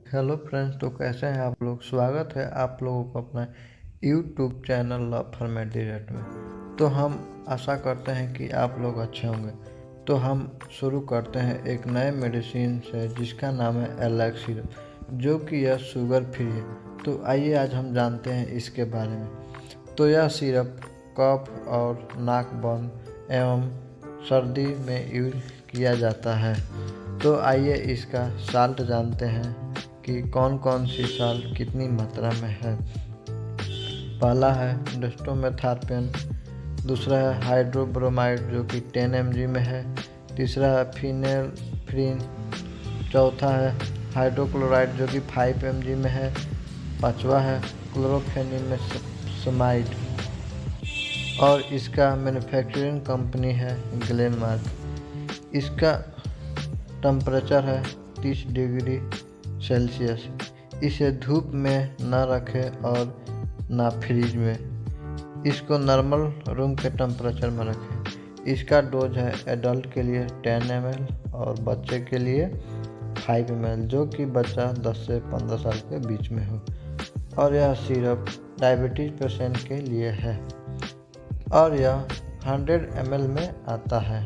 Hello friends, तो कैसे हैं आप लोग। स्वागत है आप लोगों को अपना YouTube channel love format rate में। तो हम आशा करते हैं कि आप लोग अच्छे होंगे। तो हम शुरू करते हैं एक नए मेडिसिन से जिसका नाम है एलेक्सिर, जो कि यह शुगर फ्री है। तो आइए आज हम जानते हैं इसके बारे में। तो यह सिरप कफ और नाक बंद एवं सर्दी में यूज किया जाता है। तो आइए इसका साल्ट जानते हैं कि कौन कौन सी साल्ट कितनी मात्रा में है। पहला है डेक्सामेथासोन, दूसरा है हाइड्रोब्रोमाइड जो कि 10 mg में है, तीसरा है फिनेल्फ्रिन, चौथा है हाइड्रोक्लोराइड जो कि 5 mg में है, पांचवा है क्लोरोफेनिमेसमाइड और इसका मैन्युफैक्चरिंग कंपनी है ग्लेनमार्क। इसका टेम्परेचर है 30 डिग्री सेल्सियस। इसे धूप में न रखें और ना फ्रिज में। इसको नॉर्मल रूम के टेम्परेचर में रखें। इसका डोज है एडल्ट के लिए 10 ml और बच्चे के लिए 5 ml, जो कि बच्चा 10 से 15 साल के बीच में हो। और यह सिरप डायबिटीज पेशेंट के लिए है और यह 100 ml में आता है।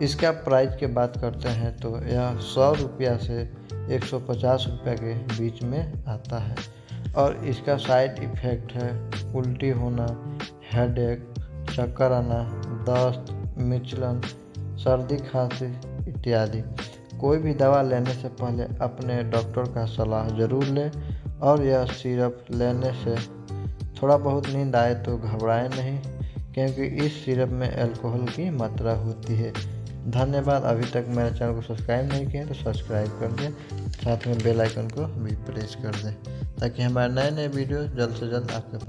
इसका प्राइस की बात करते हैं तो यह 100 रुपया से 150 रुपये के बीच में आता है। और इसका साइड इफ़ेक्ट है उल्टी होना, हेडेक, चक्कर आना, दस्त, मिचलन, सर्दी खांसी इत्यादि। कोई भी दवा लेने से पहले अपने डॉक्टर का सलाह ज़रूर लें। और यह सिरप लेने से थोड़ा बहुत नींद आए तो घबराएं नहीं, क्योंकि इस सिरप में अल्कोहल की मात्रा होती है। धन्यवाद। अभी तक मेरे चैनल को सब्सक्राइब नहीं किया तो सब्सक्राइब कर दें, साथ में बेल आइकन को भी प्रेस कर दें ताकि हमारे नए वीडियो जल्द से जल्द आपके पास